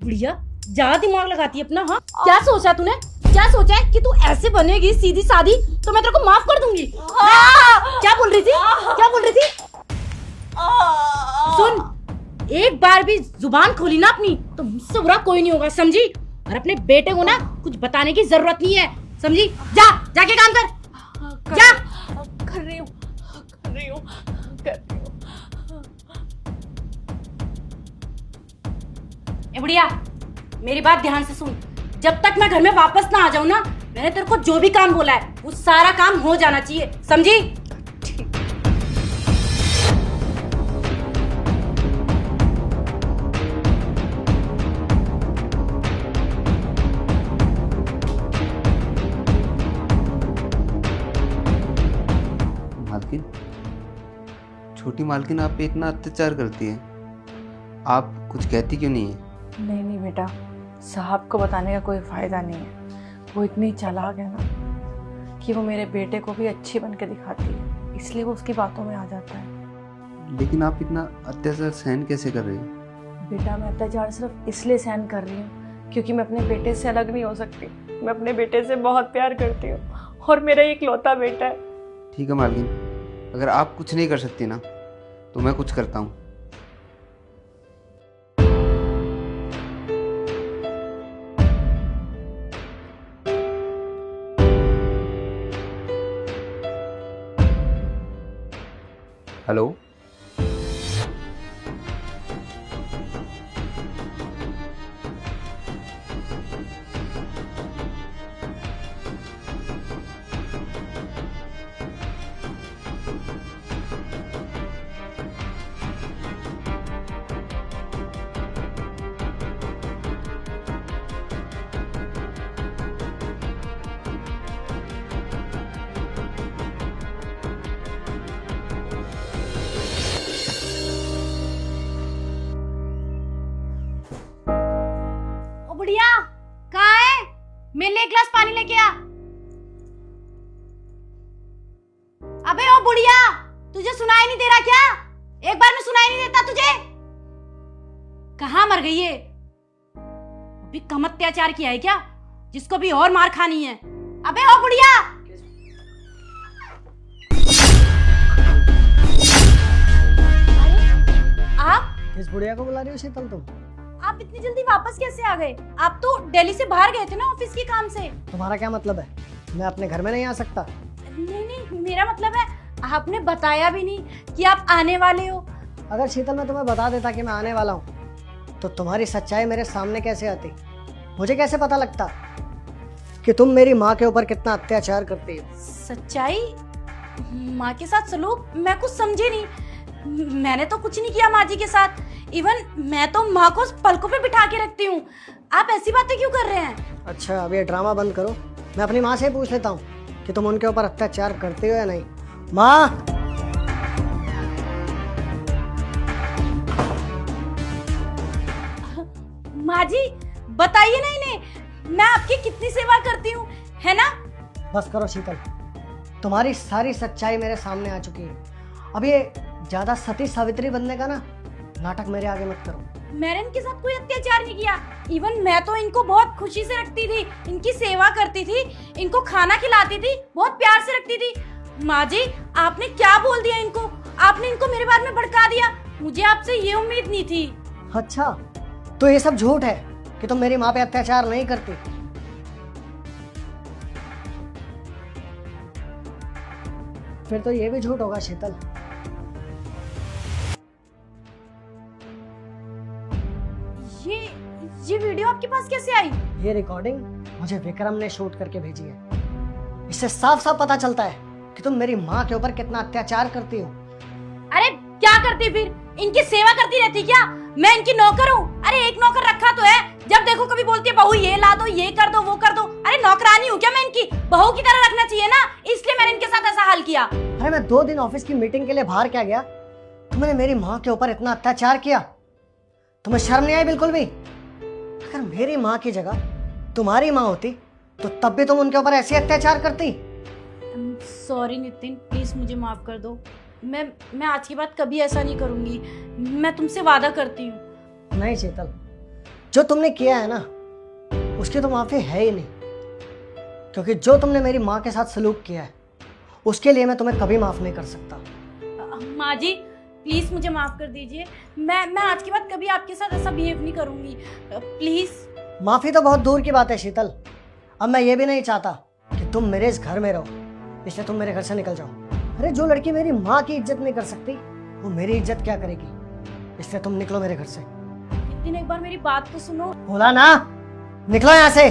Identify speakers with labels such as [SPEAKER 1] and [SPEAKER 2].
[SPEAKER 1] बुढ़िया ज्यादा दिमाग लगाती है अपना। हाँ, क्या सोचा तूने? क्या सोचा है कि तू ऐसे बनेगी सीधी सादी तो मैं तेरे को माफ कर दूंगी? क्या बोल रही थी? क्या बोल रही थी? सुन, एक बार भी जुबान खोली ना अपनी तो मुझसे बुरा कोई नहीं होगा, समझी? और अपने बेटे को ना कुछ बताने की जरूरत नहीं है, समझी? जा, जाके काम कर। जा।
[SPEAKER 2] कर रही हूँ।
[SPEAKER 1] ए बुढ़िया, मेरी बात ध्यान से सुन। जब तक मैं घर में वापस ना आ जाऊं ना, मैंने तेरे को जो भी काम बोला है वो सारा काम हो जाना चाहिए, समझी?
[SPEAKER 3] मालकिन, छोटी मालकिन आप पे इतना अत्याचार करती है, आप कुछ कहती क्यों नहीं है?
[SPEAKER 2] नहीं बेटा, साहब को बताने का कोई फायदा नहीं है। वो इतनी चालाक है ना कि वो मेरे बेटे को भी अच्छी बन के दिखाती है, इसलिए वो उसकी बातों में आ जाता है।
[SPEAKER 3] लेकिन आप इतना अत्याचार सहन कैसे कर रही हो?
[SPEAKER 2] बेटा, मैं अत्याचार सिर्फ इसलिए सहन कर रही हूँ क्योंकि मैं अपने बेटे से अलग नहीं हो सकती। मैं अपने बेटे से बहुत प्यार करती हूँ और मेरा एक लौता बेटा है।
[SPEAKER 3] ठीक है मालकिन, अगर आप कुछ नहीं कर सकती ना तो मैं कुछ करता हूँ। हेलो,
[SPEAKER 1] ओ बुढ़िया, कहाँ है? मेरे लिए एक गिलास पानी लेके आ। अबे ओ बुढ़िया, तुझे सुनाई नहीं दे रहा क्या? एक बार में सुनाई नहीं देता तुझे? कहाँ मर गई है? अभी कम अत्याचार किया है क्या, जिसको भी और मार खानी है? अबे ओ बुढ़िया! आप
[SPEAKER 4] किस बुढ़िया को बुला रही हो शीतल तुम?
[SPEAKER 1] आप इतनी जल्दी वापस कैसे आ गए? आप तो दिल्ली से बाहर गए थे ना ऑफिस के काम से।
[SPEAKER 4] तुम्हारा क्या मतलब है? मैं अपने घर में नहीं आ सकता?
[SPEAKER 1] नहीं, मेरा मतलब है आपने बताया भी नहीं कि आप आने वाले हो।
[SPEAKER 4] अगर शीतल मैं तुम्हें बता देता कि मैं आने वाला हूँ तो तुम्हारी सच्चाई मेरे सामने कैसे आती? मुझे कैसे पता लगता कि तुम मेरी माँ के ऊपर कितना अत्याचार करती हो?
[SPEAKER 1] सच्चाई? माँ के साथ सलूक? मैं कुछ समझी नहीं। मैंने तो कुछ नहीं किया माँ जी के साथ। इवन मैं तो माँ को पलकों पे बिठा के रखती हूँ। आप ऐसी बातें क्यों कर रहे हैं?
[SPEAKER 4] अच्छा, अब ये ड्रामा बंद करो। मैं अपनी माँ से पूछ लेता हूँ कि तुम उनके ऊपर अत्याचार करते हो या नहीं। माँ!
[SPEAKER 1] माँ जी बताइए ना इन्हें, मैं आपकी कितनी सेवा करती हूँ, है ना?
[SPEAKER 4] बस करो शीतल, तुम्हारी सारी सच्चाई मेरे सामने आ चुकी है। अब ये ज्यादा सती सावित्री बनने का ना नाटक मेरे आगे मत करो।
[SPEAKER 1] मैंने इनके साथ कोई अत्याचार नहीं किया। इवन मैं तो इनको बहुत खुशी से रखती थी, इनकी सेवा करती थी, इनको खाना खिलाती थी, बहुत प्यार से रखती थी। माँ जी आपने क्या बोल दिया इनको? आपने इनको मेरे बारे में भड़का दिया। मुझे आपसे ये उम्मीद नहीं थी।
[SPEAKER 4] अच्छा, तो ये सब झूठ है कि तुम मेरी माँ पे अत्याचार नहीं करती? फिर तो ये भी झूठ होगा शीतल।
[SPEAKER 1] ये वीडियो आपके पास कैसे आई?
[SPEAKER 4] ये रिकॉर्डिंग मुझे विक्रम ने शूट करके भेजी है। इससे साफ साफ पता चलता है कि तुम मेरी माँ के ऊपर कितना अत्याचार करती हो।
[SPEAKER 1] अरे क्या करती फिर? इनकी सेवा करती रहती क्या? मैं इनकी नौकर हूँ? अरे एक नौकर रखा तो है, जब देखो कभी बोलती है बहू ये ला दो, ये कर दो, वो कर दो। अरे नौकरानी हूँ क्या मैं इनकी? बहू की तरह रखना चाहिए ना, इसलिए मैंने इनके साथ ऐसा हाल किया।
[SPEAKER 4] अरे मैं 2 दिन ऑफिस की मीटिंग के लिए बाहर क्या गया, तुमने मेरी माँ के ऊपर इतना अत्याचार किया? तुम्हें शर्म नहीं आई बिल्कुल भी? अगर मेरी माँ की जगह तुम्हारी माँ होती तो तब भी तुम उनके ऊपर ऐसे अत्याचार करती?
[SPEAKER 1] सॉरी नितिन, प्लीज मुझे माफ कर दो। मैं आज के बाद कभी ऐसा नहीं करूंगी। मैं तुमसे वादा करती हूँ।
[SPEAKER 4] नहीं शीतल, जो तुमने किया है ना उसकी तो माफ़ी है ही नहीं, क्योंकि जो तुमने मेरी माँ के साथ सलूक किया है उसके लिए मैं तुम्हें कभी माफ़ नहीं कर सकता।
[SPEAKER 1] माँ जी प्लीज मुझे माफ कर दीजिए। मैं आज के बाद कभी आपके साथ ऐसा बिहेव नहीं करूंगी, प्लीज।
[SPEAKER 4] माफ़ी तो बहुत दूर की बात है शीतल। अब मैं ये भी नहीं चाहता कि तुम मेरे इस घर में रहो, इसलिए तुम मेरे घर से निकल जाओ। अरे जो लड़की मेरी माँ की इज्जत नहीं कर सकती वो मेरी इज्जत क्या करेगी, इसलिए तुम निकलो मेरे घर से।
[SPEAKER 1] एक दिन एक बार मेरी बात तो सुनो।
[SPEAKER 4] बोला ना, निकलो यहाँ से।